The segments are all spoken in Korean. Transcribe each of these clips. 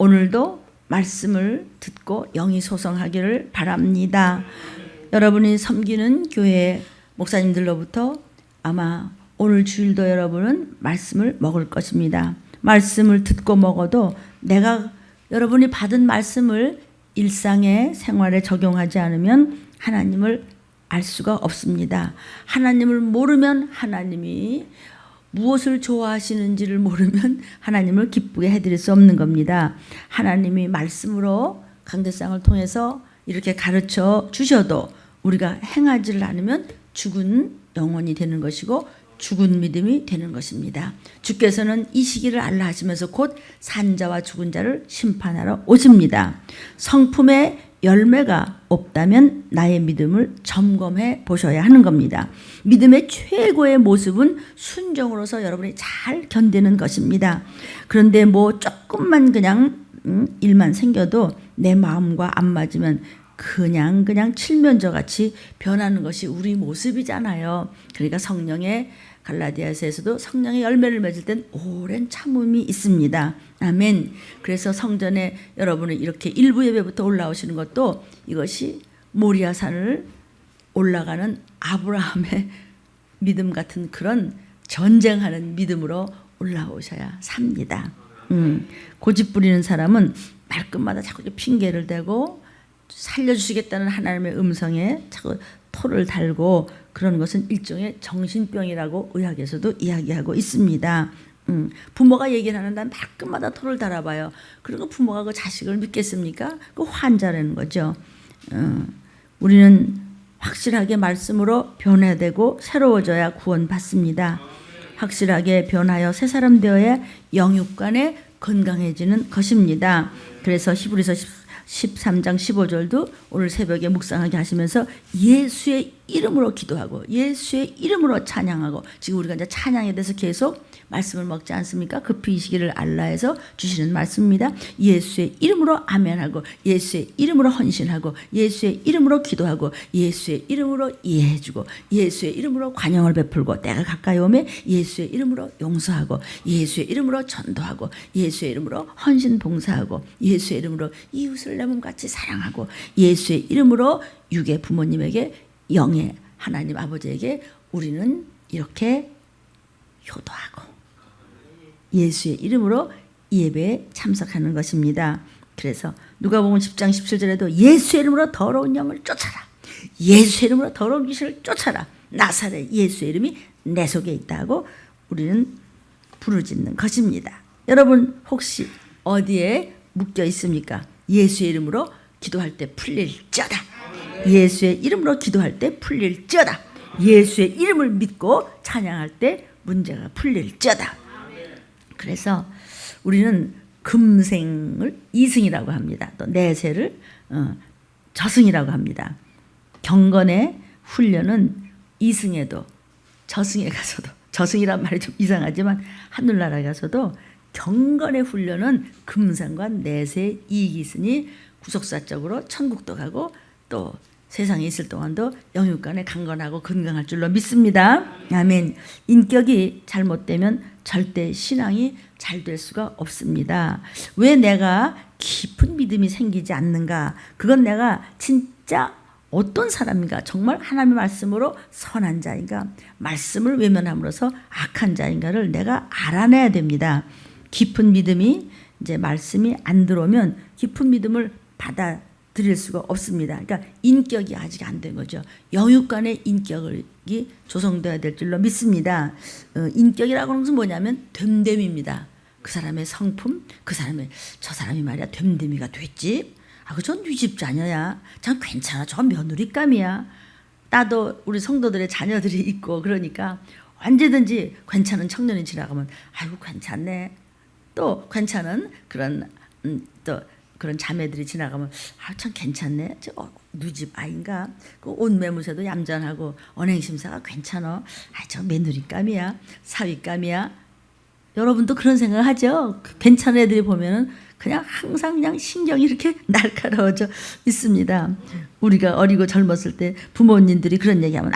오늘도 말씀을 듣고 영이 소성하기를 바랍니다. 여러분이 섬기는 교회 목사님들로부터 아마 오늘 주일도 여러분은 말씀을 먹을 것입니다. 말씀을 듣고 먹어도 내가 여러분이 받은 말씀을 일상의 생활에 적용하지 않으면 하나님을 알 수가 없습니다. 하나님을 모르면 하나님이 무엇을 좋아하시는지를 모르면 하나님을 기쁘게 해드릴 수 없는 겁니다. 하나님이 말씀으로 강대상을 통해서 이렇게 가르쳐 주셔도 우리가 행하지를 않으면 죽은 영혼이 되는 것이고 죽은 믿음이 되는 것입니다. 주께서는 이 시기를 알라 하시면서 곧 산자와 죽은 자를 심판하러 오십니다. 성품의 열매가 없다면 나의 믿음을 점검해 보셔야 하는 겁니다. 믿음의 최고의 모습은 순종으로서 여러분이 잘 견디는 것입니다. 그런데 뭐 조금만 그냥 일만 생겨도 내 마음과 안 맞으면 그냥 칠면조 같이 변하는 것이 우리 모습이잖아요. 그러니까 성령의 갈라디아서에서도 성령의 열매를 맺을 땐 오랜 참음이 있습니다. 아멘. 그래서 성전에 여러분은 이렇게 일부 예배부터 올라오시는 것도 이것이 모리아산을 올라가는 아브라함의 믿음 같은 그런 전쟁하는 믿음으로 올라오셔야 삽니다. 고집 부리는 사람은 말끝마다 자꾸 핑계를 대고 살려주시겠다는 하나님의 음성에 자꾸 토를 달고 그런 것은 일종의 정신병이라고 의학에서도 이야기하고 있습니다. 부모가 얘기를 하는 난 말끝마다 토를 달아봐요. 그리고 부모가 그 자식을 믿겠습니까? 그 환자라는 거죠. 우리는 확실하게 말씀으로 변화되고 새로워져야 구원받습니다. 확실하게 변하여 새 사람 되어야 영육간에 건강해지는 것입니다. 그래서 히브리서 13장 15절도 오늘 새벽에 묵상하게 하시면서 예수의 이름으로 기도하고 예수의 이름으로 찬양하고, 지금 우리가 이제 찬양에 대해서 계속 말씀을 먹지 않습니까? 급히 이 시기를 알라 해서 주시는 말씀입니다. 예수의 이름으로 아멘하고 예수의 이름으로 헌신하고 예수의 이름으로 기도하고 예수의 이름으로 이해해주고 예수의 이름으로 관용을 베풀고 때가 가까이 오매 예수의 이름으로 용서하고 예수의 이름으로 전도하고 예수의 이름으로 헌신 봉사하고 예수의 이름으로 이웃을 내 몸같이 사랑하고 예수의 이름으로 육의 부모님에게 영의 하나님 아버지에게 우리는 이렇게 효도하고 예수의 이름으로 예배에 참석하는 것입니다. 그래서 누가복음 10장 17절에도 예수의 이름으로 더러운 영을 쫓아라. 예수의 이름으로 더러운 귀신을 쫓아라. 나사렛 예수의 이름이 내 속에 있다고 우리는 부르짖는 것입니다. 여러분 혹시 어디에 묶여 있습니까? 예수의 이름으로 기도할 때 풀릴지어다. 예수의 이름으로 기도할 때 풀릴지어다. 예수의 이름을 믿고 찬양할 때 문제가 풀릴지어다. 그래서 우리는 금생을 이승이라고 합니다. 또 내세를 저승이라고 합니다. 경건의 훈련은 이승에도 저승에 가서도, 저승이란 말이 좀 이상하지만 하늘나라에 가서도 경건의 훈련은 금생과 내세에 이익이 있으니 구속사적으로 천국도 가고 또 세상에 있을 동안도 영육간에 강건하고 건강할 줄로 믿습니다. 아멘. 인격이 잘못되면 절대 신앙이 잘 될 수가 없습니다. 왜 내가 깊은 믿음이 생기지 않는가? 그건 내가 진짜 어떤 사람인가? 정말 하나님의 말씀으로 선한 자인가? 말씀을 외면함으로써 악한 자인가를 내가 알아내야 됩니다. 깊은 믿음이 이제 말씀이 안 들어오면 깊은 믿음을 받아들일 수가 없습니다. 그러니까 인격이 아직 안 된 거죠. 영육간의 인격이 조성되어야 될 줄로 믿습니다. 인격이라고 하는 것은 뭐냐면 됨됨입니다. 그 사람의 성품, 그 사람의 저 사람이 말이야 됨됨이가 됐지. 그전 유집자녀야. 참 괜찮아. 저 며느리감이야. 나도 우리 성도들의 자녀들이 있고 그러니까 언제든지 괜찮은 청년이 지나가면 아이고 괜찮네. 또 괜찮은 그런 또 그런 자매들이 지나가면 참 괜찮네. 저 누집 아인가. 그 옷 매무새도 얌전하고 언행심사가 괜찮아. 저 며느리감이야. 사위감이야. 여러분도 그런 생각하죠? 괜찮은 애들이 보면은 그냥 항상 그냥 신경이 이렇게 날카로워져 있습니다. 우리가 어리고 젊었을 때 부모님들이 그런 얘기하면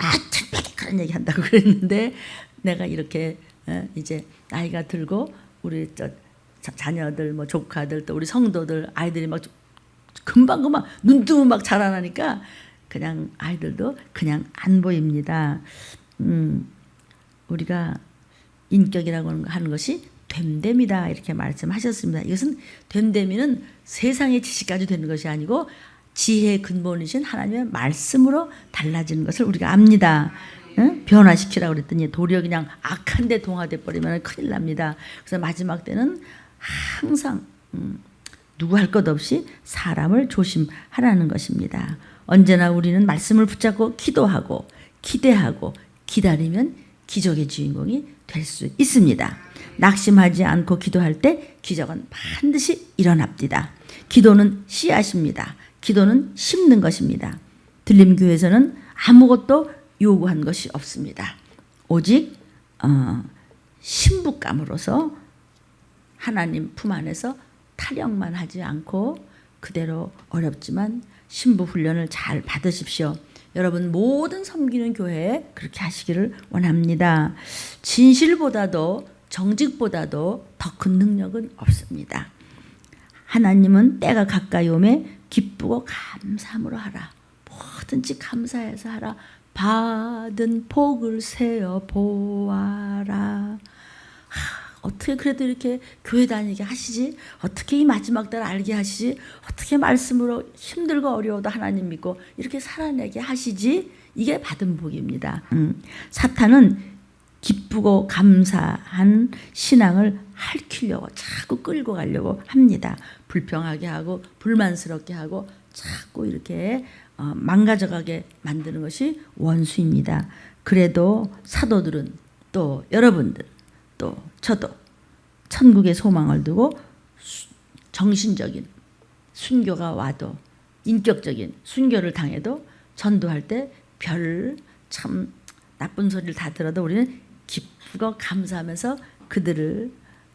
그런 얘기한다고 그랬는데 내가 이렇게 이제 나이가 들고 우리 자녀들, 뭐 조카들, 또 우리 성도들 아이들이 막 금방 눈 뜨면 막 자라나니까 그냥 아이들도 그냥 안 보입니다. 우리가 인격이라고 하는 것이 됨됨이다 이렇게 말씀하셨습니다. 이것은 됨됨이는 세상의 지식까지 되는 것이 아니고 지혜의 근본이신 하나님의 말씀으로 달라지는 것을 우리가 압니다. 응? 변화시키라고 그랬더니 도리어 그냥 악한 데 동화돼 버리면 큰일 납니다. 그래서 마지막 때는 항상 누구 할 것 없이 사람을 조심하라는 것입니다. 언제나 우리는 말씀을 붙잡고 기도하고 기대하고 기다리면 기적의 주인공이 될 수 있습니다. 낙심하지 않고 기도할 때 기적은 반드시 일어납니다. 기도는 씨앗입니다. 기도는 심는 것입니다. 들림교회에서는 아무것도 요구한 것이 없습니다. 오직 신부감으로서 하나님 품 안에서 타령만 하지 않고 그대로 어렵지만 신부 훈련을 잘 받으십시오. 여러분 모든 섬기는 교회에 그렇게 하시기를 원합니다. 진실보다도 정직보다도 더 큰 능력은 없습니다. 하나님은 때가 가까이 오매 기쁘고 감사함으로 하라. 뭐든지 감사해서 하라. 받은 복을 세어 보아라. 어떻게 그래도 이렇게 교회 다니게 하시지? 어떻게 이 마지막 날 알게 하시지? 어떻게 말씀으로 힘들고 어려워도 하나님 믿고 이렇게 살아내게 하시지? 이게 받은 복입니다. 사탄은 기쁘고 감사한 신앙을 핥히려고 자꾸 끌고 가려고 합니다. 불평하게 하고 불만스럽게 하고 자꾸 이렇게 망가져가게 만드는 것이 원수입니다. 그래도 사도들은 또 여러분들 또 저도 천국의 소망을 두고 정신적인 순교가 와도 인격적인 순교를 당해도 전도할 때 별 참 나쁜 소리를 다 들어도 우리는 기쁘고 감사하면서 그들을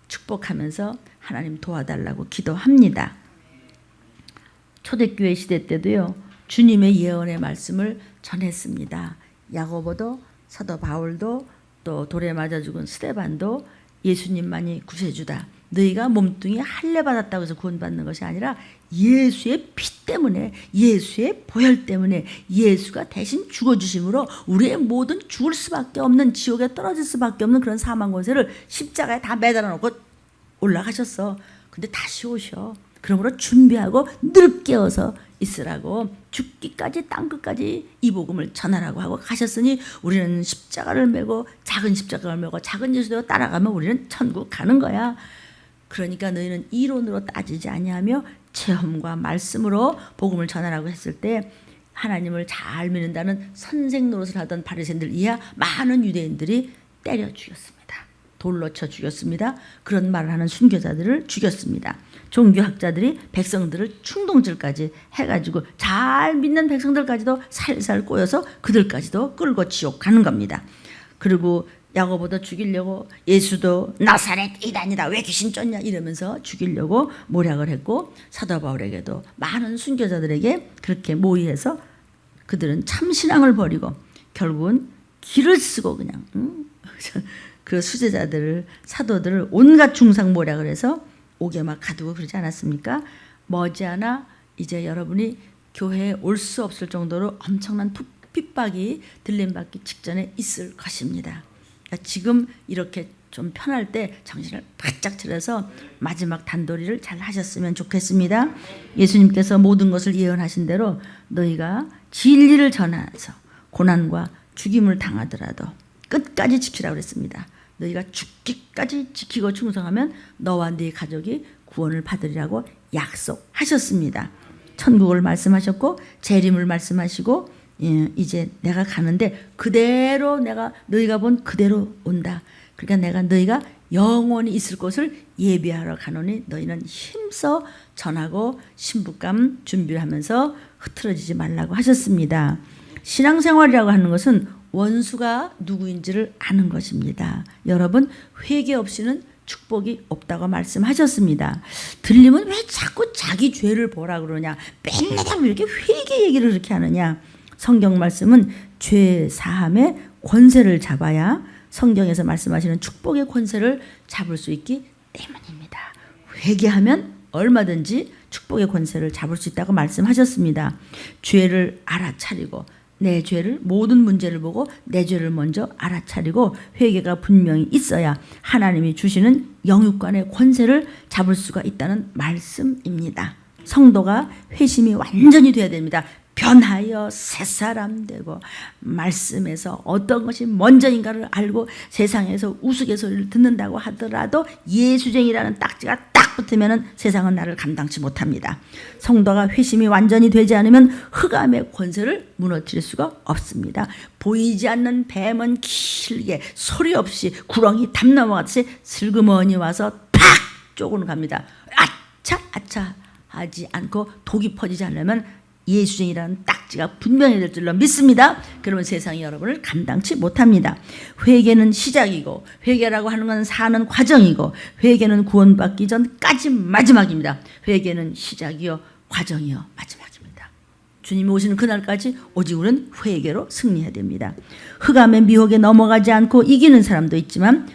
축복하면서 하나님 도와달라고 기도합니다. 초대교회 시대 때도요. 주님의 예언의 말씀을 전했습니다. 야고보도 사도 바울도 또 돌에 맞아 죽은 스데반도 예수님만이 구세주다. 너희가 몸뚱이 할례 받았다고 해서 구원받는 것이 아니라 예수의 피 때문에 예수의 보혈 때문에 예수가 대신 죽어주심으로 우리의 모든 죽을 수밖에 없는 지옥에 떨어질 수밖에 없는 그런 사망 권세를 십자가에 다 매달아 놓고 올라가셨어. 근데 다시 오셔. 그러므로 준비하고 늘 깨어서 있으라고 죽기까지 땅끝까지 이 복음을 전하라고 하고 가셨으니 우리는 십자가를 메고 작은 십자가를 메고 작은 예수대로 따라가면 우리는 천국 가는 거야. 그러니까 너희는 이론으로 따지지 아니하며 체험과 말씀으로 복음을 전하라고 했을 때 하나님을 잘 믿는다는 선생 노릇을 하던 바리새인들 이하 많은 유대인들이 때려 죽였습니다. 돌로 쳐 죽였습니다. 그런 말을 하는 순교자들을 죽였습니다. 종교학자들이 백성들을 충동질까지 해가지고 잘 믿는 백성들까지도 살살 꼬여서 그들까지도 끌고 지옥 가는 겁니다. 그리고 야고보도 죽이려고 예수도 나사렛 이단이다 왜 귀신 쫓냐 이러면서 죽이려고 모략을 했고 사도 바울에게도 많은 순교자들에게 그렇게 모의해서 그들은 참신앙을 버리고 결국은 길을 쓰고 그냥 그 수제자들을 사도들을 온갖 중상 모략을 해서 옥에 막 가두고 그러지 않았습니까? 머지않아 이제 여러분이 교회에 올 수 없을 정도로 엄청난 핍박이 들림받기 직전에 있을 것입니다. 그러니까 지금 이렇게 좀 편할 때 정신을 바짝 차려서 마지막 단도리를 잘 하셨으면 좋겠습니다. 예수님께서 모든 것을 예언하신 대로 너희가 진리를 전하여서 고난과 죽임을 당하더라도 끝까지 지키라고 그랬습니다. 너희가 죽기까지 지키고 충성하면 너와 네 가족이 구원을 받으리라고 약속하셨습니다. 천국을 말씀하셨고 재림을 말씀하시고 이제 내가 가는데 그대로 내가 너희가 본 그대로 온다. 그러니까 내가 너희가 영원히 있을 곳을 예비하러 가노니 너희는 힘써 전하고 신부감 준비하면서 흐트러지지 말라고 하셨습니다. 신앙생활이라고 하는 것은 원수가 누구인지를 아는 것입니다. 여러분 회개 없이는 축복이 없다고 말씀하셨습니다. 들림은 왜 자꾸 자기 죄를 보라 그러냐. 맨날 왜 이렇게 회개 얘기를 그렇게 하느냐. 성경 말씀은 죄 사함의 권세를 잡아야 성경에서 말씀하시는 축복의 권세를 잡을 수 있기 때문입니다. 회개하면 얼마든지 축복의 권세를 잡을 수 있다고 말씀하셨습니다. 죄를 알아차리고 내 죄를 모든 문제를 보고 내 죄를 먼저 알아차리고 회개가 분명히 있어야 하나님이 주시는 영육간의 권세를 잡을 수가 있다는 말씀입니다. 성도가 회심이 완전히 돼야 됩니다. 변하여 새사람 되고 말씀에서 어떤 것이 먼저인가를 알고 세상에서 우스갯소리를 듣는다고 하더라도 예수쟁이라는 딱지가 딱 붙으면 세상은 나를 감당치 못합니다. 성도가 회심이 완전히 되지 않으면 흑암의 권세를 무너뜨릴 수가 없습니다. 보이지 않는 뱀은 길게 소리 없이 구렁이 담 넘어가듯이 슬그머니 와서 팍 쪼고는 갑니다. 아차 아차 하지 않고 독이 퍼지지 않으면 예수쟁이라는 딱지가 분명히 될 줄로 믿습니다. 그러면 세상이 여러분을 감당치 못합니다. 회개는 시작이고 회개라고 하는 건 사는 과정이고 회개는 구원받기 전까지 마지막입니다. 회개는 시작이요 과정이요 마지막입니다. 주님이 오시는 그날까지 오직 우리는 회개로 승리해야 됩니다. 흑암의 미혹에 넘어가지 않고 이기는 사람도 있지만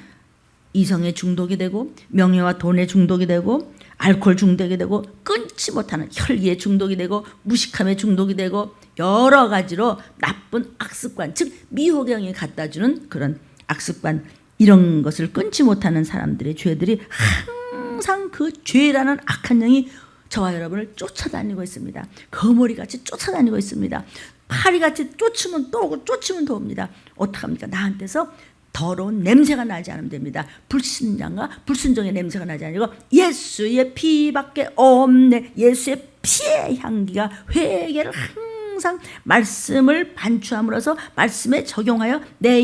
이성에 중독이 되고 명예와 돈에 중독이 되고 알코올 중독이 되고 끊지 못하는 혈기에 중독이 되고 무식함에 중독이 되고 여러 가지로 나쁜 악습관, 즉 미호경이 갖다주는 그런 악습관, 이런 것을 끊지 못하는 사람들의 죄들이 항상 그 죄라는 악한 영이 저와 여러분을 쫓아다니고 있습니다. 거머리같이 쫓아다니고 있습니다. 파리같이 쫓으면 또 오고 쫓으면 또 옵니다. 어떡합니까? 나한테서 더러운 냄새가 나지 않으면 됩니다. 불신앙과 불순종의 냄새가 나지 아니고 예수의 피밖에 없네. 예수의 피의 향기가 회개를 항상 말씀을 반추함으로써 말씀에 적용하여 내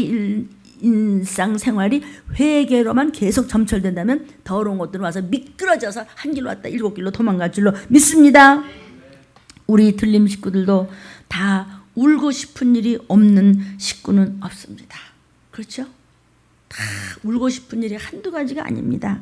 일상생활이 회개로만 계속 점철된다면 더러운 것들은 와서 미끄러져서 한 길로 왔다 7길로 도망갈 줄로 믿습니다. 우리 들림 식구들도 다 울고 싶은 일이 없는 식구는 없습니다. 그렇죠? 다 울고 싶은 일이 한두 가지가 아닙니다.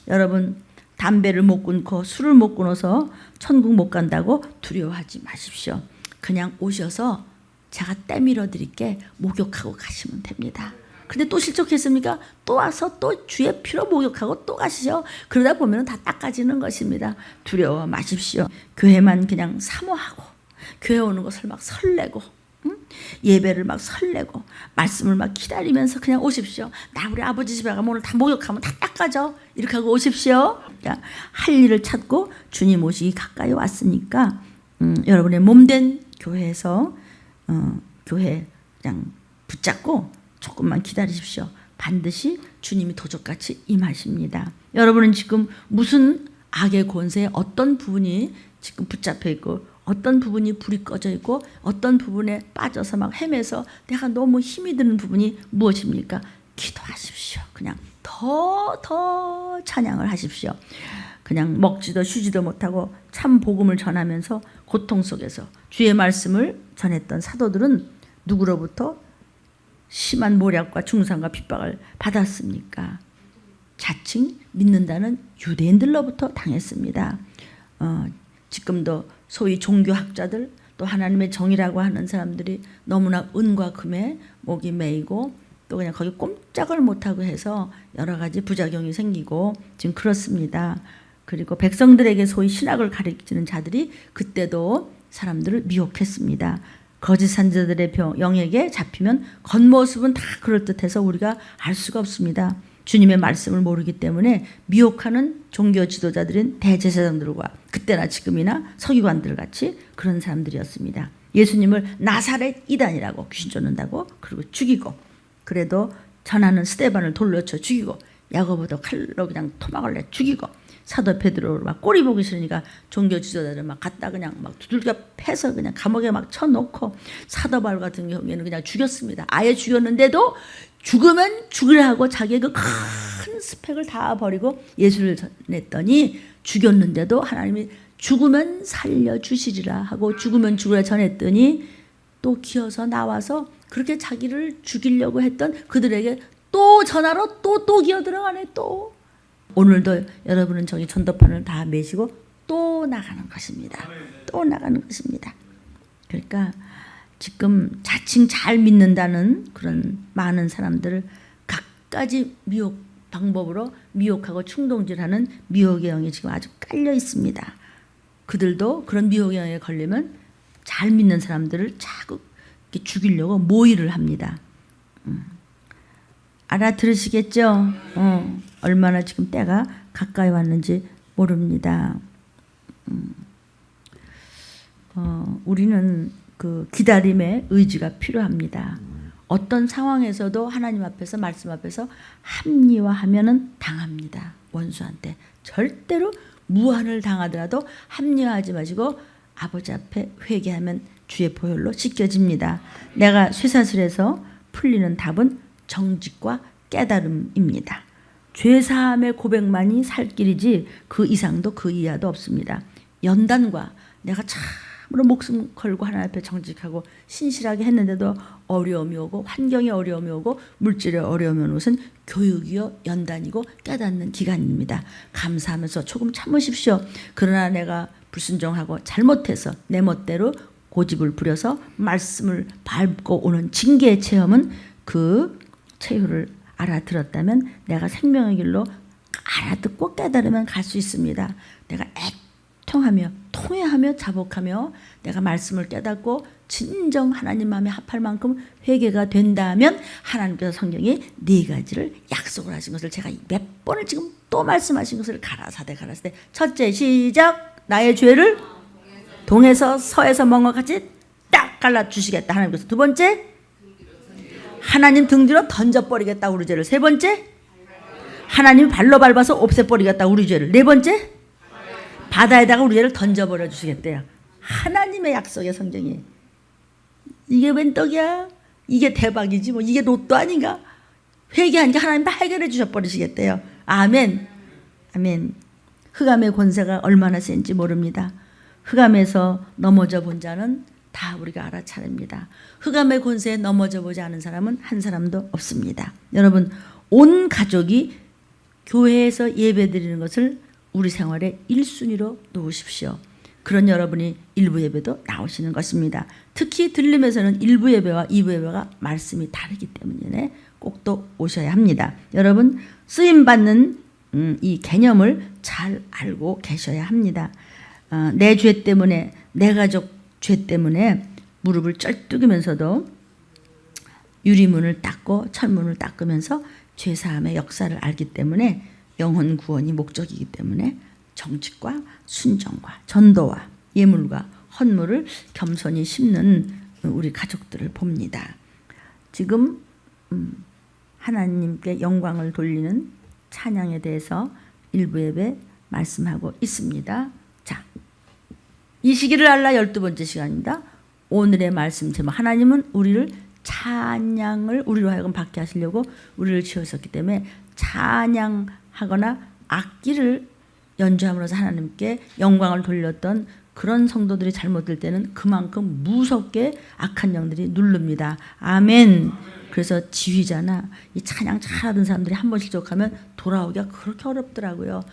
여러분 담배를 못 끊고 술을 못 끊어서 천국 못 간다고 두려워하지 마십시오. 그냥 오셔서 제가 때밀어 드릴게 목욕하고 가시면 됩니다. 근데 또 실족했습니까? 또 와서 또 주의 피로 목욕하고 또 가시죠. 그러다 보면 다 닦아지는 것입니다. 두려워 마십시오. 교회만 그냥 사모하고 교회 오는 것을 막 설레고 예배를 막 설레고 말씀을 막 기다리면서 그냥 오십시오. 나 우리 아버지 집에 가면 오늘 다 목욕하면 다 닦아져. 이렇게 하고 오십시오. 할 일을 찾고 주님 오시기 가까이 왔으니까 여러분의 몸된 교회에서 교회 그냥 붙잡고 조금만 기다리십시오. 반드시 주님이 도적같이 임하십니다. 여러분은 지금 무슨 악의 권세에 어떤 부분이 지금 붙잡혀 있고 어떤 부분이 불이 꺼져 있고 어떤 부분에 빠져서 막 헤매서 내가 너무 힘이 드는 부분이 무엇입니까? 기도하십시오. 그냥 더 찬양을 하십시오. 그냥 먹지도 쉬지도 못하고 참 복음을 전하면서 고통 속에서 주의 말씀을 전했던 사도들은 누구로부터 심한 모략과 중상과 핍박을 받았습니까? 자칭 믿는다는 유대인들로부터 당했습니다. 지금도 소위 종교학자들 또 하나님의 정의라고 하는 사람들이 너무나 은과 금에 목이 메이고 또 그냥 거기 꼼짝을 못하고 해서 여러 가지 부작용이 생기고 지금 그렇습니다. 그리고 백성들에게 소위 신학을 가르치는 자들이 그때도 사람들을 미혹했습니다. 거짓 선지자들의 영에게 잡히면 겉모습은 다 그럴듯해서 우리가 알 수가 없습니다. 주님의 말씀을 모르기 때문에 미혹하는 종교 지도자들인 대제사장들과 그때나 지금이나 서기관들 같이 그런 사람들이었습니다. 예수님을 나사렛 이단이라고 귀신 쫓는다고 그리고 죽이고 그래도 전하는 스데반을 돌로 쳐 죽이고 야고보도 칼로 그냥 토막을 내 죽이고 사도 베드로를 막 꼬리 보기 싫으니까 종교 지도자들 막 갖다 그냥 막 두들겨 패서 그냥 감옥에 막 쳐놓고 사도 바울 같은 경우에는 그냥 죽였습니다. 아예 죽였는데도 죽으면 죽으려 하고 자기의 그 큰 스펙을 다 버리고 예수를 전했더니 죽였는데도 하나님이 죽으면 살려주시리라 하고 죽으면 죽으라 전했더니 또 기어서 나와서 그렇게 자기를 죽이려고 했던 그들에게 또 전하러 또 기어 들어가네. 또 오늘도 여러분은 저기 전도판을 다 메시고 또 나가는 것입니다. 또 나가는 것입니다. 그러니까 지금 자칭 잘 믿는다는 그런 많은 사람들을 갖가지 미혹 방법으로 미혹하고 충동질하는 미혹의 영이 지금 아주 깔려 있습니다. 그들도 그런 미혹의 영에 걸리면 잘 믿는 사람들을 자꾸 이렇게 죽이려고 모의를 합니다. 알아들으시겠죠? 얼마나 지금 때가 가까이 왔는지 모릅니다. 우리는 그 기다림의 의지가 필요합니다. 어떤 상황에서도 하나님 앞에서 말씀 앞에서 합리화하면은 당합니다. 원수한테 절대로 무한을 당하더라도 합리화하지 마시고 아버지 앞에 회개하면 주의 보혈로 씻겨집니다. 내가 쇠사슬에서 풀리는 답은 정직과 깨달음입니다. 죄사함의 고백만이 살 길이지 그 이상도 그 이하도 없습니다. 연단과 내가 참으로 목숨 걸고 하나님 앞에 정직하고 신실하게 했는데도 어려움이 오고 환경에 어려움이 오고 물질의 어려움이 오는 것은 교육이요 연단이고 깨닫는 기간입니다. 감사하면서 조금 참으십시오. 그러나 내가 불순종하고 잘못해서 내 멋대로 고집을 부려서 말씀을 밟고 오는 징계의 체험은 그 체효를 알아들었다면 내가 생명의 길로 알아듣고 깨달으면 갈 수 있습니다. 내가 애통하며 통회하며 자복하며 내가 말씀을 깨닫고 진정 하나님 마음에 합할 만큼 회개가 된다면 하나님께서 성경에 4가지를 약속을 하신 것을 제가 몇 번을 지금 또 말씀하신 것을 가라사대 첫째 시작. 나의 죄를 동에서 서에서 먼 것 같이 딱 갈라주시겠다 하나님께서. 두 번째 하나님 등 뒤로 던져버리겠다 우리 죄를. 세 번째 하나님 발로 밟아서 없애버리겠다 우리 죄를. 네 번째 바다에다가 우리 죄를 던져버려 주시겠대요. 하나님의 약속의 성경이. 이게 웬 떡이야? 이게 대박이지 뭐. 이게 로또 아닌가? 회개하니까 하나님 다 해결해 주셔버리시겠대요. 아멘. 아멘. 흑암의 권세가 얼마나 센지 모릅니다. 흑암에서 넘어져 본 자는 다 우리가 알아차립니다. 흑암의 권세에 넘어져 보지 않은 사람은 한 사람도 없습니다. 여러분, 온 가족이 교회에서 예배드리는 것을 우리 생활의 1순위로 놓으십시오. 그런 여러분이 일부 예배도 나오시는 것입니다. 특히 들림에서는 일부 예배와 2부 예배가 말씀이 다르기 때문에 꼭 또 오셔야 합니다. 여러분, 쓰임받는 이 개념을 잘 알고 계셔야 합니다. 내 죄 때문에, 내 가족 죄 때문에 무릎을 쩔뚝이면서도 유리문을 닦고 철문을 닦으면서 죄사함의 역사를 알기 때문에 영혼 구원이 목적이기 때문에 정직과 순종과 전도와 예물과 헌물을 겸손히 심는 우리 가족들을 봅니다. 지금 하나님께 영광을 돌리는 찬양에 대해서 일부 예배 말씀하고 있습니다. 자, 이 시기를 알라 12번째 시간입니다. 오늘의 말씀 제목, 하나님은 우리를 찬양을 우리로 하여금 받게 하시려고 우리를 지으셨기 때문에 찬양하거나 악기를 연주함으로써 하나님께 영광을 돌렸던 그런 성도들이 잘못될 때는 그만큼 무섭게 악한 영들이 누릅니다. 아멘. 그래서 지휘자나 이 찬양 잘하던 사람들이 한 번씩 족하면 돌아오기가 그렇게 어렵더라고요.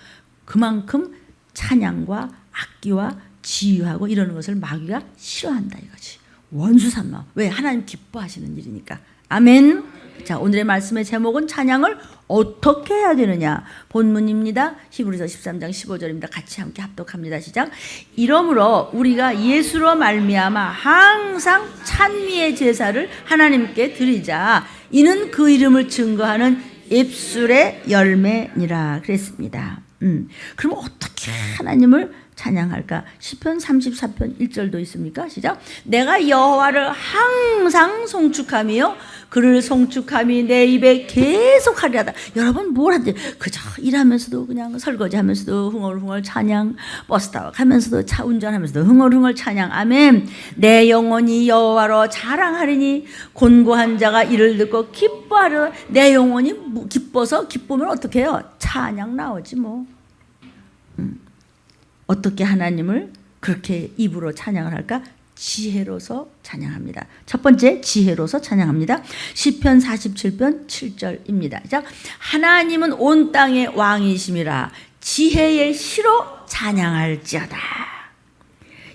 그만큼 찬양과 악기와 지휘하고 이러는 것을 마귀가 싫어한다 이거지. 원수 삼아. 왜? 하나님 기뻐하시는 일이니까. 아멘. 자, 오늘의 말씀의 제목은 찬양을 어떻게 해야 되느냐. 본문입니다. 히브리서 13장 15절입니다. 같이 함께 합독합니다. 시작. 이러므로 우리가 예수로 말미암아 항상 찬미의 제사를 하나님께 드리자. 이는 그 이름을 증거하는 입술의 열매니라 그랬습니다. 그럼 어떻게 하나님을 찬양할까? 시편 34편 1절도 있습니까? 시작. 내가 여호와를 항상 송축하며 그를 송축함이 내 입에 계속 하리라다. 여러분 뭘 하지? 그저 일하면서도 그냥 설거지하면서도 흥얼흥얼 찬양, 버스 타고 가면서도 차 운전하면서도 흥얼흥얼 찬양. 아멘. 내 영혼이 여호와로 자랑하리니 곤고한 자가 이를 듣고 기뻐하려. 내 영혼이 기뻐서 기쁘면 어떻게 해요? 찬양 나오지 뭐. 어떻게 하나님을 그렇게 입으로 찬양을 할까? 지혜로서 찬양합니다. 첫 번째, 지혜로서 찬양합니다. 시편 47편 7절입니다. 자, 하나님은 온 땅의 왕이심이라 지혜의 시로 찬양할지어다.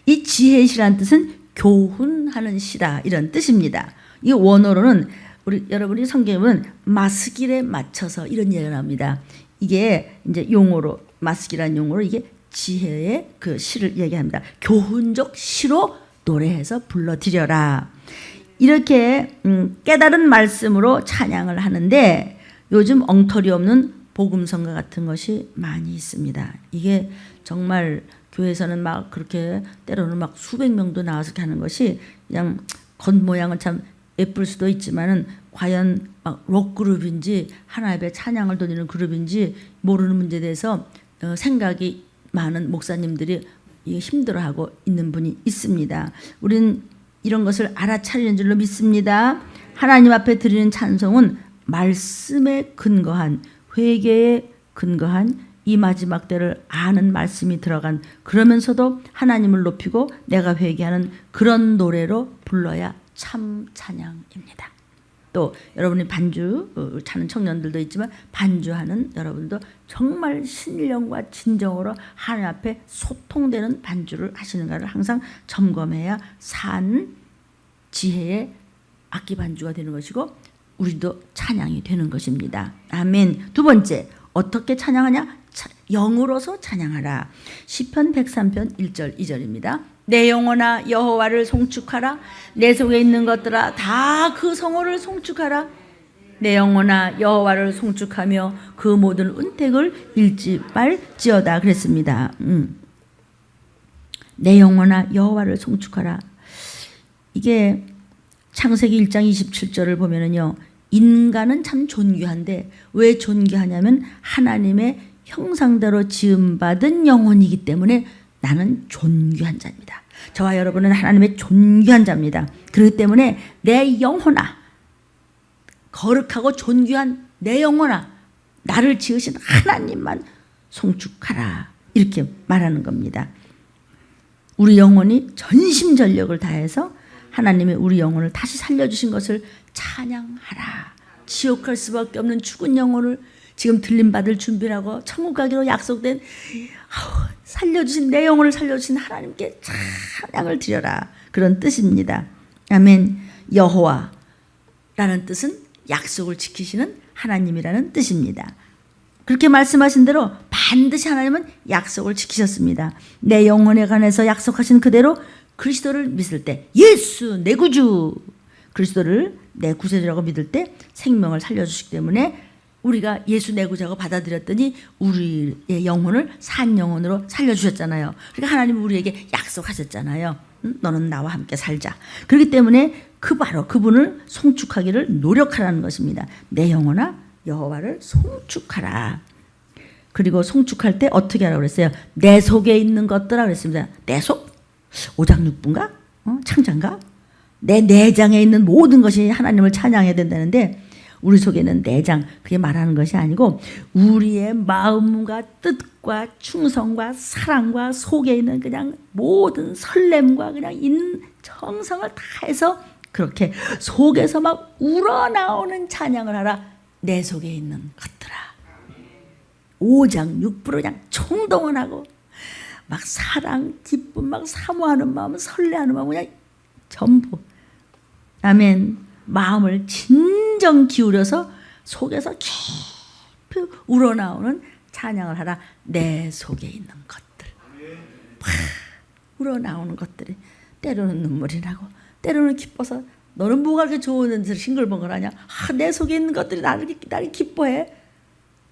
이 지혜의 시라는 뜻은 교훈하는 시다 이런 뜻입니다. 이 원어로는 우리 여러분이 성경은 마스길에 맞춰서 이런 얘기가 나옵니다. 이게 이제 용어로 마스기라는 용어로 이게 지혜의 그 시를 얘기합니다. 교훈적 시로 노래해서 불러드려라. 이렇게 깨달은 말씀으로 찬양을 하는데 요즘 엉터리 없는 복음성가 같은 것이 많이 있습니다. 이게 정말 교회에서는 막 그렇게 때로는 막 수백 명도 나와서 하는 것이 그냥 겉모양은 참 예쁠 수도 있지만은 과연 막 록그룹인지 하나님의 찬양을 돌리는 그룹인지 모르는 문제에 대해서 생각이 많은 목사님들이 힘들어하고 있는 분이 있습니다. 우린 이런 것을 알아차리는 줄로 믿습니다. 하나님 앞에 드리는 찬송은 말씀에 근거한, 회개에 근거한 이 마지막 때를 아는 말씀이 들어간, 그러면서도 하나님을 높이고 내가 회개하는 그런 노래로 불러야 참 찬양입니다. 또 여러분이 반주 차는 청년들도 있지만 반주하는 여러분도 정말 신령과 진정으로 하나님 앞에 소통되는 반주를 하시는가를 항상 점검해야 산 지혜의 악기 반주가 되는 것이고 우리도 찬양이 되는 것입니다. 아멘. 두 번째, 어떻게 찬양하냐? 영으로서 찬양하라. 시편 103편 1절 2절입니다. 내 영혼아 여호와를 송축하라. 내 속에 있는 것들아 다 그 성호를 송축하라. 내 영혼아 여호와를 송축하며 그 모든 은택을 잃지 말지어다 그랬습니다. 내 영혼아 여호와를 송축하라. 이게 창세기 1장 27절을 보면은요, 인간은 참 존귀한데 왜 존귀하냐면 하나님의 형상대로 지음받은 영혼이기 때문에 나는 존귀한 자입니다. 저와 여러분은 하나님의 존귀한 자입니다. 그렇기 때문에 내 영혼아, 거룩하고 존귀한 내 영혼아, 나를 지으신 하나님만 송축하라, 이렇게 말하는 겁니다. 우리 영혼이 전심전력을 다해서 하나님의 우리 영혼을 다시 살려주신 것을 찬양하라. 지옥 갈 수밖에 없는 죽은 영혼을 지금 들림받을 준비를 하고 천국 가기로 약속된 살려주신 내 영혼을 살려주신 하나님께 찬양을 드려라, 그런 뜻입니다. 아멘. 여호와라는 뜻은 약속을 지키시는 하나님이라는 뜻입니다. 그렇게 말씀하신 대로 반드시 하나님은 약속을 지키셨습니다. 내 영혼에 관해서 약속하신 그대로 그리스도를 믿을 때, 예수 내 구주, 그리스도를 내 구세주라고 믿을 때 생명을 살려주시기 때문에 우리가 예수 내 구주라고 받아들였더니 우리의 영혼을 산 영혼으로 살려주셨잖아요. 그러니까 하나님은 우리에게 약속하셨잖아요. 너는 나와 함께 살자. 그렇기 때문에 바로 그분을 송축하기를 노력하라는 것입니다. 내 영혼아 여호와를 송축하라. 그리고 송축할 때 어떻게 하라고 그랬어요? 내 속에 있는 것들아 그랬습니다. 내 속? 오장육부인가? 창자인가? 내 내장에 있는 모든 것이 하나님을 찬양해야 된다는데 우리 속에 있는 내장, 그게 말하는 것이 아니고 우리의 마음과 뜻과 충성과 사랑과 속에 있는 그냥 모든 설렘과 그냥 있는 정성을 다해서 그렇게 속에서 막 우러나오는 찬양을 하라. 내 속에 있는 것들아. 오장육부로 그냥 총동원 하고 막 사랑, 기쁨, 막 사모하는 마음, 설레하는 마음 그냥 전부. 아멘. 마음을 진정 기울여서 속에서 깊이 우러나오는 찬양을 하라. 내 속에 있는 것들. 막 우러나오는 것들이 때로는 눈물이 나고 때로는 기뻐서 너는 뭐가 그렇게 좋은 데서 싱글벙글하냐. 내 속에 있는 것들이 나를 기뻐해.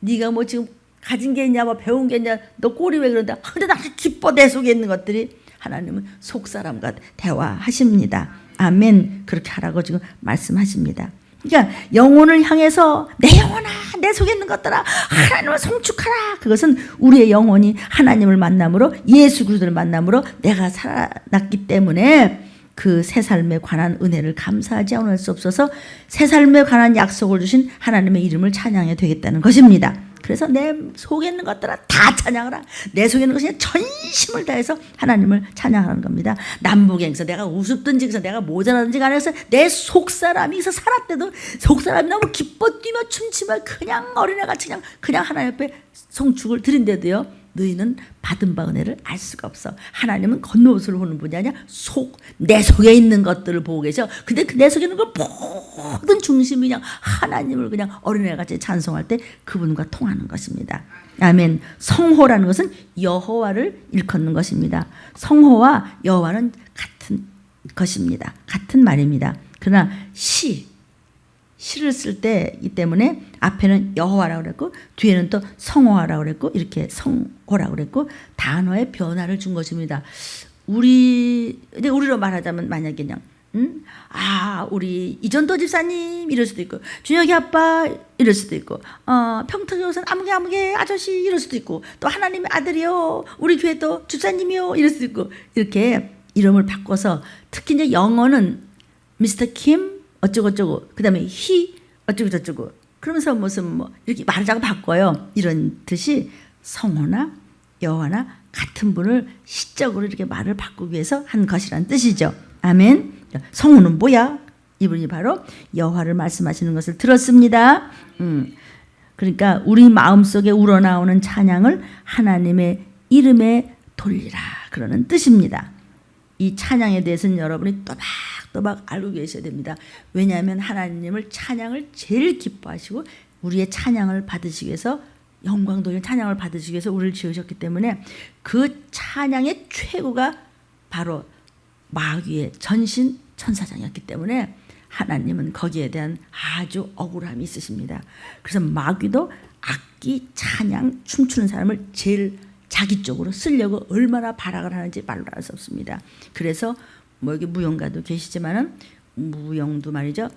네가 뭐 지금 가진 게 있냐, 뭐 배운 게 있냐, 너 꼴이 왜 그런다. 근데 나를 기뻐. 내 속에 있는 것들이. 하나님은 속사람과 대화하십니다. 아멘. 그렇게 하라고 지금 말씀하십니다. 그러니까 영혼을 향해서 내 영혼아 내 속에 있는 것들아 하나님을 송축하라. 그것은 우리의 영혼이 하나님을 만남으로, 예수 그리스도를 만남으로 내가 살아났기 때문에 그 새 삶에 관한 은혜를 감사하지 않을 수 없어서 새 삶에 관한 약속을 주신 하나님의 이름을 찬양해야 되겠다는 것입니다. 그래서 내 속에 있는 것들아 다 찬양하라. 내 속에 있는 것이 전심을 다해서 하나님을 찬양하는 겁니다. 남북행서 내가 우습든지 그래서 내가 모자라든지 간에서 내 속사람이 있어 살았대도 속사람이 너무 기뻐 뛰며 춤추며 그냥 어린애같이 그냥 하나님 앞에 송축을 드린대도요, 너희는 받은 바 은혜를 알 수가 없어. 하나님은 겉모습을 보는 분이 아니야. 내 속에 있는 것들을 보고 계셔. 근데 그 내 속에 있는 걸 모든 중심이 그냥 하나님을 그냥 어린애같이 찬송할 때 그분과 통하는 것입니다. 아멘. 성호라는 것은 여호와를 일컫는 것입니다. 성호와 여호와는 같은 것입니다. 같은 말입니다. 그러나 시를 쓸 때이기 때문에 앞에는 여호와라고 그랬고 뒤에는 또 성호라고 그랬고 이렇게 성호라고 그랬고 단어의 변화를 준 것입니다. 우리로 말하자면 만약에 그냥 우리 이전도 집사님 이럴 수도 있고 준혁이 아빠 이럴 수도 있고 평택 교사는 아무개 아저씨 이럴 수도 있고 또 하나님의 아들이요 우리 교회 또 집사님이요 이럴 수도 있고 이렇게 이름을 바꿔서 특히 이제 영어는 미스터 킴 어쩌고저쩌고 그 다음에 히 어쩌고저쩌고 그러면서 무슨 이렇게 말을 자꾸 바꿔요. 이런 듯이 성호나 여호와나 같은 분을 시적으로 이렇게 말을 바꾸기 위해서 한 것이란 뜻이죠. 아멘. 성호는 뭐야? 이분이 바로 여호와를 말씀하시는 것을 들었습니다. 그러니까 우리 마음속에 우러나오는 찬양을 하나님의 이름에 돌리라 그러는 뜻입니다. 이 찬양에 대해서는 여러분이 또박또박 알고 계셔야 됩니다. 왜냐하면 하나님을 찬양을 제일 기뻐하시고 우리의 찬양을 받으시기 위해서 영광 돌린 찬양을 받으시기 위해서 우리를 지으셨기 때문에 그 찬양의 최고가 바로 마귀의 전신 천사장이었기 때문에 하나님은 거기에 대한 아주 억울함이 있으십니다. 그래서 마귀도 악기, 찬양, 춤추는 사람을 제일 자기 쪽으로 쓰려고 얼마나 발악을 하는지 말로 알 수 없습니다. 그래서 여기 무용가도 계시지만은 무용도 말이죠.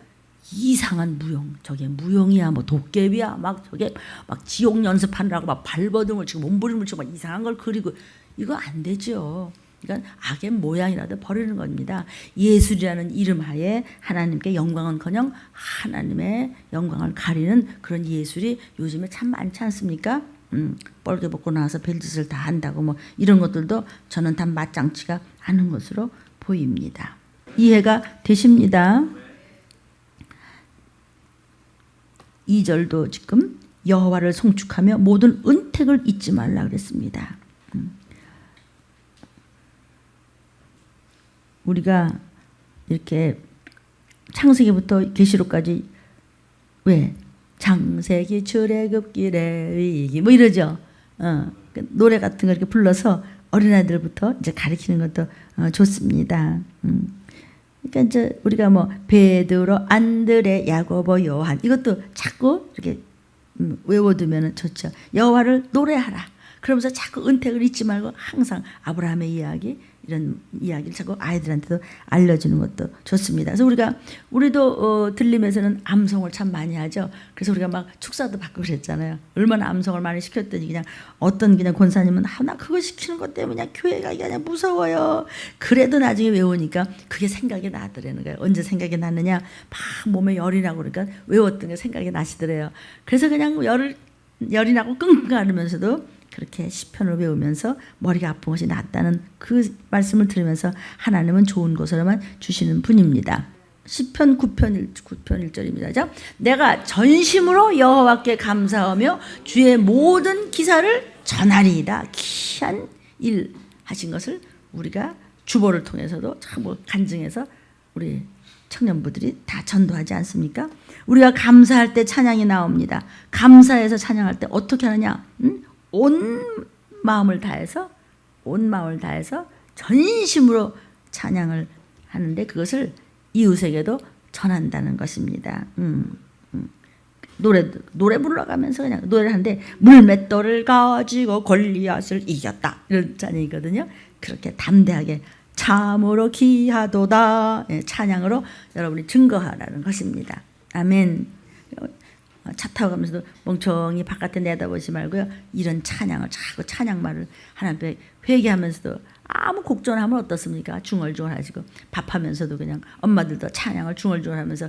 이상한 무용, 저게 무용이야, 도깨비야, 저게 지옥 연습하느라고 발버둥을 치고 몸부림을 치고 이상한 걸 그리고 이거 안 되죠. 그러니까 악의 모양이라도 버리는 겁니다. 예술이라는 이름 하에 하나님께 영광은커녕 하나님의 영광을 가리는 그런 예술이 요즘에 참 많지 않습니까? 뻘개 벗고 나와서 별짓을 다 한다고 이런 것들도 저는 다 마땅치가 않은 것으로 보입니다. 이해가 되십니다. 2절도 지금 여호와를 송축하며 모든 은택을 잊지 말라 그랬습니다. 우리가 이렇게 창세기부터 계시록까지 왜 창세기 출애굽기래 위기 이러죠. 노래 같은 거 이렇게 불러서 어린아이들부터 이제 가르치는 것도 좋습니다. 그러니까 이제 우리가 베드로, 안드레, 야고보, 요한 이것도 자꾸 이렇게 외워두면 좋죠. 여호와를 노래하라. 그러면서 자꾸 은택을 잊지 말고 항상 아브라함의 이야기 이런 이야기를 자꾸 아이들한테도 알려주는 것도 좋습니다. 그래서 우리도 들림에서는 암송을 참 많이 하죠. 그래서 우리가 축사도 받고 그랬잖아요. 얼마나 암송을 많이 시켰더니 그냥 어떤 그냥 권사님은 나 그거 시키는 것 때문에 그냥 교회 가기가 그냥 무서워요. 그래도 나중에 외우니까 그게 생각이 나더라는 거예요. 언제 생각이 났느냐? 막 몸에 열이 나고 그러니까 외웠던 게 생각이 나시더래요. 그래서 그냥 열이 나고 끙끙 앓으면서도 그렇게 시편을 외우면서 머리가 아픈 것이 낫다는 그 말씀을 들으면서 하나님은 좋은 것으로만 주시는 분입니다. 시편 9편 1절입니다. 내가 전심으로 여호와께 감사하며 주의 모든 기사를 전하리이다. 귀한 일 하신 것을 우리가 주보를 통해서도 참 간증해서 우리 청년부들이 다 전도하지 않습니까? 우리가 감사할 때 찬양이 나옵니다. 감사해서 찬양할 때 어떻게 하느냐? 온 마음을 다해서 전심으로 찬양을 하는데 그것을 이웃에게도 전한다는 것입니다. 노래 불러가면서 그냥 노래를 하는데 물맷돌을 가지고 골리앗을 이겼다 이런 찬양이거든요. 그렇게 담대하게 참으로 기하도다 찬양으로 여러분이 증거하라는 것입니다. 아멘. 차 타고 가면서도 멍청이 바깥에 내다보지 말고요. 이런 찬양을 자꾸 찬양말을 하나님께 회개하면서도 아무 곡전하면 어떻습니까? 중얼중얼하시고 밥하면서도 그냥 엄마들도 찬양을 중얼중얼하면서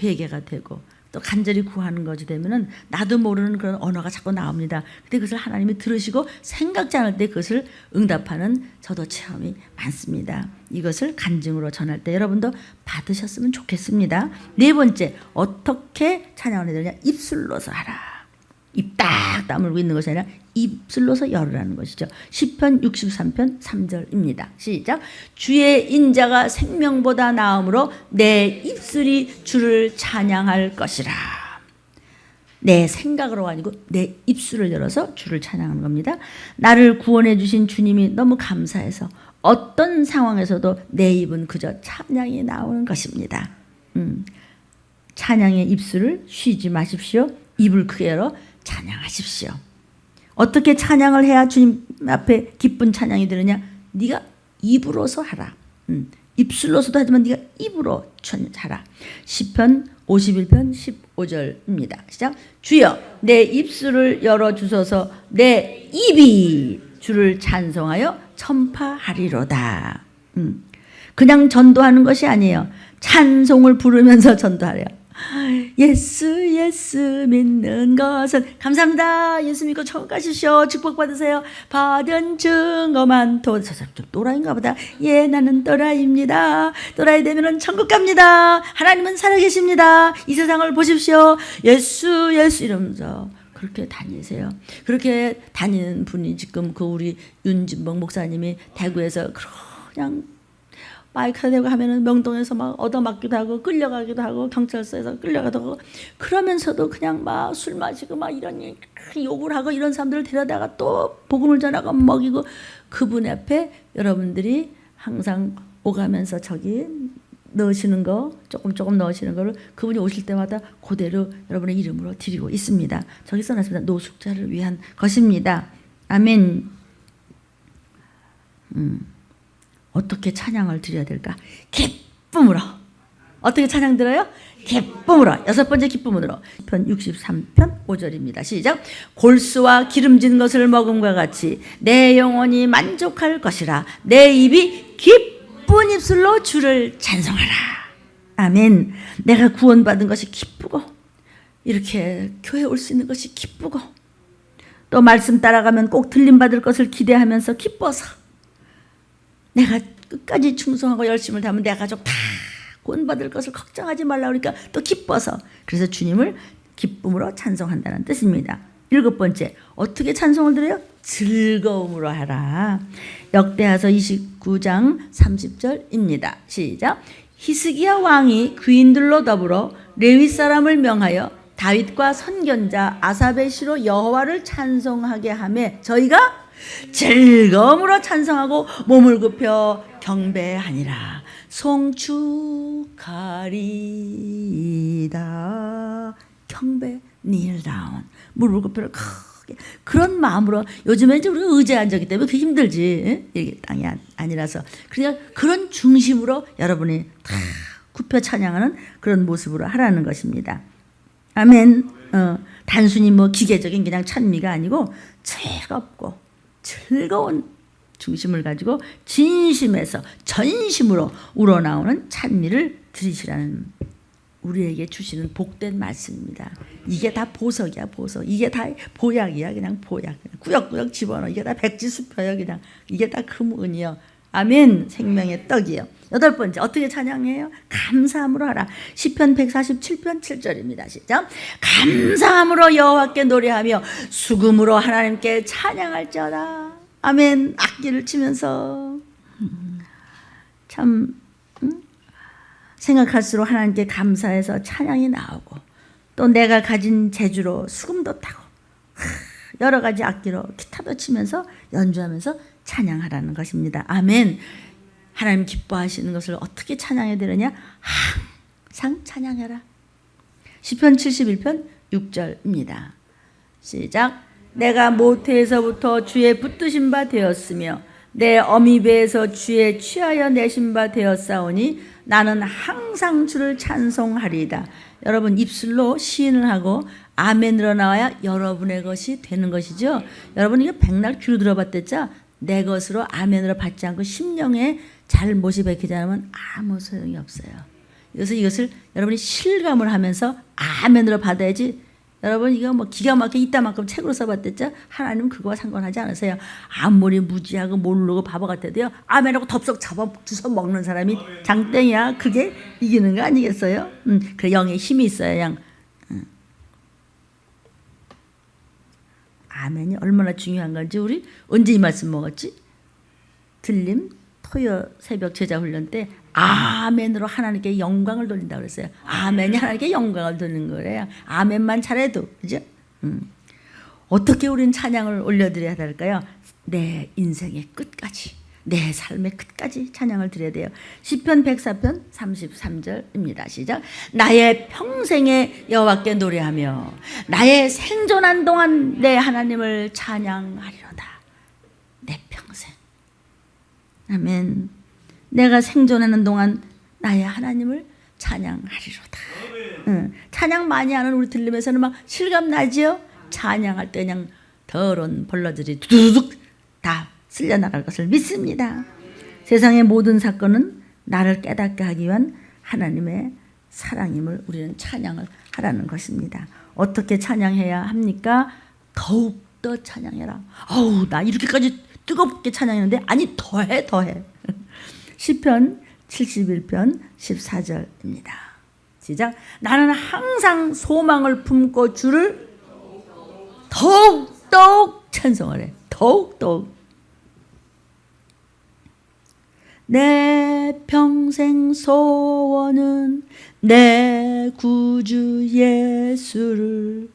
회개가 되고 또 간절히 구하는 것이 되면은 나도 모르는 그런 언어가 자꾸 나옵니다. 근데 그것을 하나님이 들으시고 생각지 않을 때 그것을 응답하는 저도 체험이 많습니다. 이것을 간증으로 전할 때 여러분도 받으셨으면 좋겠습니다. 네 번째, 어떻게 찬양을 해야 되냐? 입술로서 하라. 입 딱 다물고 있는 것이 아니라 입술로서 열으라는 것이죠. 시편 63편 3절입니다. 시작. 주의 인자가 생명보다 나음으로 내 입술이 주를 찬양할 것이라. 내 생각으로 아니고 내 입술을 열어서 주를 찬양하는 겁니다. 나를 구원해 주신 주님이 너무 감사해서 어떤 상황에서도 내 입은 그저 찬양이 나오는 것입니다. 찬양의 입술을 쉬지 마십시오. 입을 크게 열어 찬양하십시오. 어떻게 찬양을 해야 주님 앞에 기쁜 찬양이 되느냐? 네가 입으로서 하라. 입술로서도 하지만 네가 입으로 하라. 시편 51편 15절입니다. 시작. 주여 내 입술을 열어주소서. 내 입이 주를 찬송하여 전파하리로다. 그냥 전도하는 것이 아니에요. 찬송을 부르면서 전도하래요. 예수 예수 믿는 것은 감사합니다. 예수 믿고 천국 가십시오. 축복 받으세요. 받은 증거만 또라이인가 보다. 예, 나는 또라이입니다. 또라이 되면은 천국 갑니다. 하나님은 살아계십니다. 이 세상을 보십시오. 예수 예수 이러면서 그렇게 다니세요. 그렇게 다니는 분이 지금 그 우리 윤진봉 목사님이 대구에서 그냥 마이크를 대고 하면은 명동에서 막 얻어맞기도 하고 끌려가기도 하고 경찰서에서 끌려가기도 하고 그러면서도 그냥 막 술 마시고 막 이런 욕을 하고 이런 사람들을 데려다가 또 복음을 전하고 먹이고 그분 앞에 여러분들이 항상 오가면서 저기 넣으시는 거 조금 넣으시는 거를 그분이 오실 때마다 그대로 여러분의 이름으로 드리고 있습니다. 저기 써놨습니다. 노숙자를 위한 것입니다. 아멘. 어떻게 찬양을 드려야 될까? 기쁨으로. 어떻게 찬양 드려요? 기쁨으로. 여섯 번째 기쁨으로. 편 63편 5절입니다. 시작. 골수와 기름진 것을 먹음과 같이 내 영혼이 만족할 것이라. 내 입이 기쁜 입술로 주를 찬송하라. 아멘. 내가 구원받은 것이 기쁘고 이렇게 교회 올 수 있는 것이 기쁘고 또 말씀 따라가면 꼭 들림받을 것을 기대하면서 기뻐서 내가 끝까지 충성하고 열심을 다하면 내 가족 다 구원받을 것을 걱정하지 말라 그러니까 또 기뻐서 그래서 주님을 기쁨으로 찬송한다는 뜻입니다. 일곱 번째 어떻게 찬송을 드려요? 즐거움으로 하라. 역대하서 29장 30절입니다. 시작. 히스기야 왕이 귀인들로 더불어 레위 사람을 명하여 다윗과 선견자 아삽의 시로 여호와를 찬송하게 하매 저희가 즐거움으로 찬송하고 몸을 굽혀 경배하니라. 송축하리다. 경배 kneel down. 무릎을 굽혀 크게 그런 마음으로 요즘에 이제 우리가 의자에 앉았기 때문에 그게 힘들지. 이게 땅이 아니라서 그냥 그런 중심으로 여러분이 다 굽혀 찬양하는 그런 모습으로 하라는 것입니다. 아멘. 단순히 뭐 기계적인 그냥 찬미가 아니고 즐겁고 즐거운 중심을 가지고 진심에서 전심으로 우러나오는 찬미를 드리시라는 우리에게 주시는 복된 말씀입니다. 이게 다 보석이야 보석. 이게 다 보약이야 그냥 보약. 꾸역꾸역 집어넣어. 이게 다 백지수표야 그냥. 이게 다 금은이요. 아멘. 생명의 떡이요. 여덟 번째 어떻게 찬양해요? 감사함으로 하라. 시편 147편 7절입니다. 시작. 감사함으로 여호와께 노래하며 수금으로 하나님께 찬양할지어다. 아멘. 악기를 치면서 참 생각할수록 하나님께 감사해서 찬양이 나오고 또 내가 가진 재주로 수금도 타고 여러 가지 악기로 기타도 치면서 연주하면서 찬양하라는 것입니다. 아멘. 하나님 기뻐하시는 것을 어떻게 찬양해야 되느냐? 항상 찬양해라. 시편 71편 6절입니다. 시작. 내가 모태에서부터 주의 붙드신 바 되었으며 내 어미 배에서 주의 취하여 내신 바 되었사오니 나는 항상 주를 찬송하리이다. 여러분 입술로 시인을 하고 아멘으로 나와야 여러분의 것이 되는 것이죠. 여러분 이거 백날 귀로 들어봤댔죠? 내 것으로 아멘으로 받지 않고 심령에 잘못이 박히지 않으면 아무 소용이 없어요. 이것을 여러분이 실감을 하면서 아멘으로 받아야지. 여러분 이거 뭐 기가 막히게 이따만큼 책으로 써봤댔죠? 하나님은 그거와 상관하지 않으세요. 아무리 무지하고 모르고 바보 같아도요. 아멘하고 덥석 주워 먹는 사람이 장땡이야. 그게 이기는 거 아니겠어요? 그 영의 힘이 있어야 양. 아멘이 얼마나 중요한 건지 우리 언제 이 말씀 먹었지? 들림 토요 새벽 제자훈련 때 아멘으로 하나님께 영광을 돌린다고 그랬어요. 아멘이 하나님께 영광을 돌리는 거래요. 아멘만 잘해도 그죠? 어떻게 우리는 찬양을 올려드려야 될까요? 내 인생의 끝까지, 내 삶의 끝까지 찬양을 드려야 돼요. 시편 104편 33절입니다. 시작. 나의 평생에 여호와께 노래하며 나의 생존한 동안 내 하나님을 찬양하리로다. 내 평생. 아멘. 내가 생존하는 동안 나의 하나님을 찬양하리로다. 찬양 많이 하는 우리 들림에서는 막 실감 나지요? 찬양할 때 그냥 더러운 벌러들이 두두둑 다 쓸려 나갈 것을 믿습니다. 세상의 모든 사건은 나를 깨닫게 하기 위한 하나님의 사랑임을 우리는 찬양을 하라는 것입니다. 어떻게 찬양해야 합니까? 더욱더 찬양해라. 어우, 나 이렇게까지 뜨겁게 찬양했는데 아니 더해. 시편 71편 14절입니다. 시작. 나는 항상 소망을 품고 주를 더욱더욱 찬송을 해. 더욱더욱. 내 평생 소원은 내 구주 예수를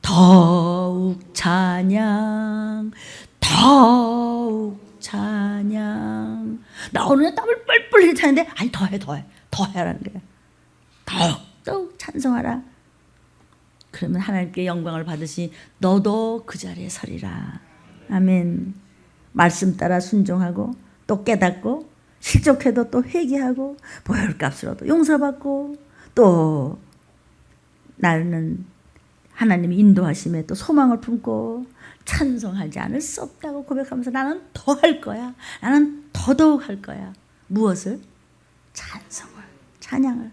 더욱 찬양, 더욱 찬양. 나 오늘 땀을 뻘뻘 흘리게 차는데 아니 더해라는 거야. 더욱 찬송하라. 그러면 하나님께 영광을 받으시 너도 그 자리에 서리라. 아멘. 말씀 따라 순종하고 또 깨닫고 실족해도 또 회개하고 보혈값으로도 용서받고 또 나는 하나님이 인도하심에 또 소망을 품고 찬송하지 않을 수 없다고 고백하면서 나는 더 할 거야. 나는 더더욱 할 거야. 무엇을? 찬송을, 찬양을.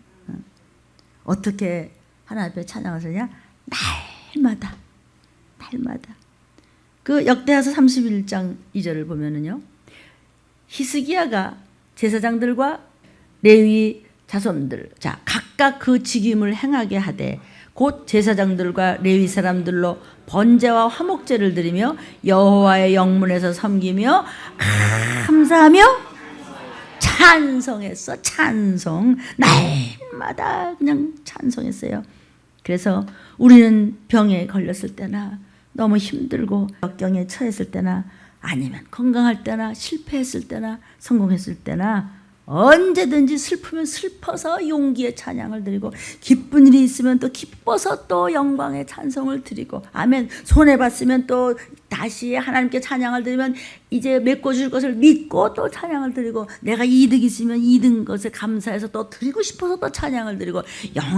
어떻게 하나님 앞에 찬양을 하냐? 날마다. 그 역대하서 31장 2절을 보면은요. 히스기야가 제사장들과 레위 자손들, 자 각각 그 직임을 행하게 하되 곧 제사장들과 레위 사람들로 번제와 화목제를 드리며 여호와의 영문에서 섬기며 감사하며 찬송했어. 찬송. 날마다 그냥 찬송했어요. 그래서 우리는 병에 걸렸을 때나 너무 힘들고 역경에 처했을 때나 아니면 건강할 때나 실패했을 때나 성공했을 때나 언제든지 슬프면 슬퍼서 용기의 찬양을 드리고 기쁜 일이 있으면 또 기뻐서 또 영광의 찬송을 드리고 아멘. 손해봤으면 또 다시 하나님께 찬양을 드리면 이제 메꿔줄 것을 믿고 또 찬양을 드리고 내가 이득이 있으면 이득 것에 감사해서 또 드리고 싶어서 또 찬양을 드리고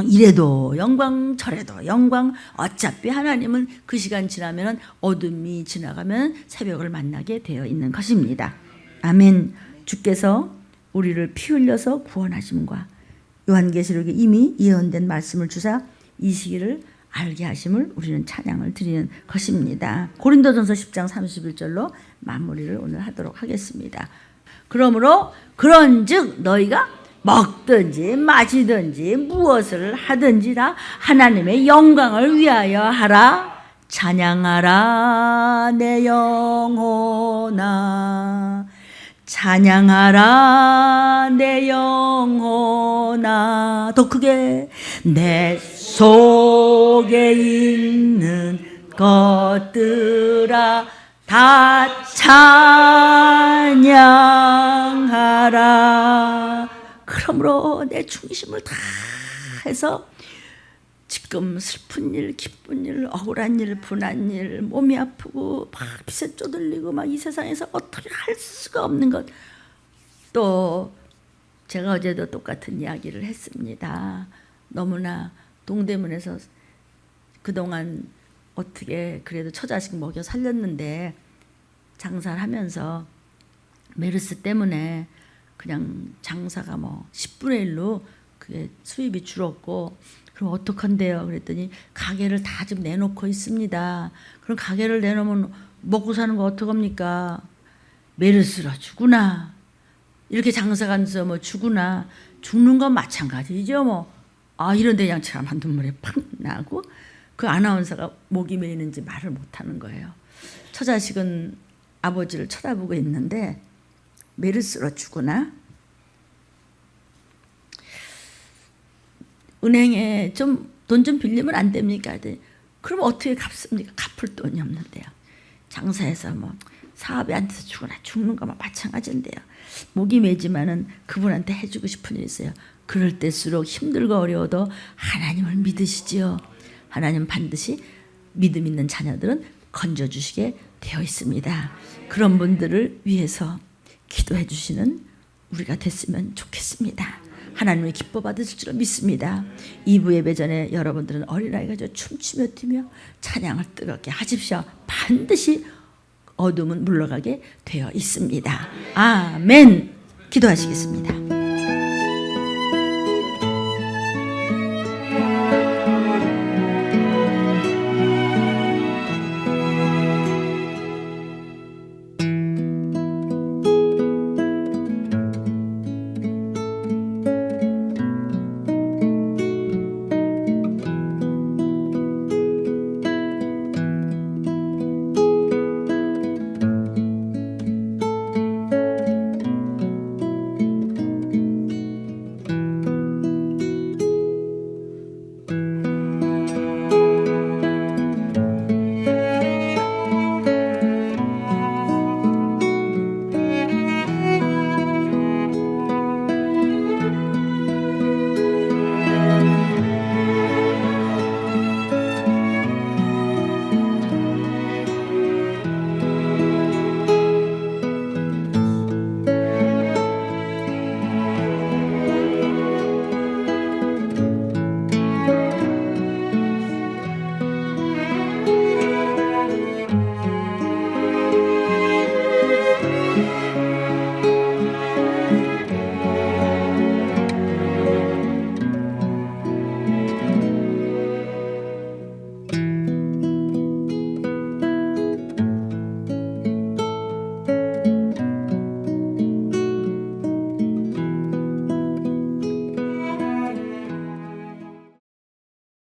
이래도 영광 저래도 영광. 어차피 하나님은 그 시간 지나면 어둠이 지나가면 새벽을 만나게 되어 있는 것입니다. 아멘. 주께서 우리를 피 흘려서 구원하심과 요한계시록에 이미 예언된 말씀을 주사 이 시기를 알게 하심을 우리는 찬양을 드리는 것입니다. 고린도전서 10장 31절로 마무리를 오늘 하도록 하겠습니다. 그러므로 그런즉 너희가 먹든지 마시든지 무엇을 하든지 다 하나님의 영광을 위하여 하라. 찬양하라 내 영혼아, 찬양하라 내 영혼아. 더 크게. 내 속에 있는 것들아 다 찬양하라. 그러므로 내 중심을 다 해서 지금 슬픈 일, 기쁜 일, 억울한 일, 분한 일, 몸이 아프고 막 빚에 쪼들리고 막 이 세상에서 어떻게 할 수가 없는 것. 또 제가 어제도 똑같은 이야기를 했습니다. 너무나 동대문에서 그동안 어떻게 그래도 처자식 먹여 살렸는데 장사를 하면서 메르스 때문에 그냥 장사가 뭐 10분의 1로 그게 수입이 줄었고 그럼 어떡한데요? 그랬더니 가게를 다 지금 내놓고 있습니다. 그럼 가게를 내놓으면 먹고 사는 거 어떡합니까? 메르스라 죽으나 이렇게 장사가 안 돼서 뭐 죽으나 죽는 건 마찬가지죠 뭐. 아 이런데 그냥 참 한 눈물에 팍 나고 그 아나운서가 목이 메이는지 말을 못하는 거예요. 처자식은 아버지를 쳐다보고 있는데 메르스로 죽으나 은행에 좀 돈 좀 빌리면 안 됩니까? 그럼 어떻게 갚습니까? 갚을 돈이 없는데요. 장사해서 뭐 사업이 안 돼서 죽으나 죽는 거만 마찬가지인데요. 목이 메지만은 그분한테 해주고 싶은 일이 있어요. 그럴 때일수록 힘들고 어려워도 하나님을 믿으시지요. 하나님 반드시 믿음 있는 자녀들은 건져주시게 되어 있습니다. 그런 분들을 위해서 기도해 주시는 우리가 됐으면 좋겠습니다. 하나님을 기뻐 받으실 줄 믿습니다. 2부 예배 전에 여러분들은 어린아이가 춤추며 뛰며 찬양을 뜨겁게 하십시오. 반드시 어둠은 물러가게 되어 있습니다. 아멘. 기도하시겠습니다.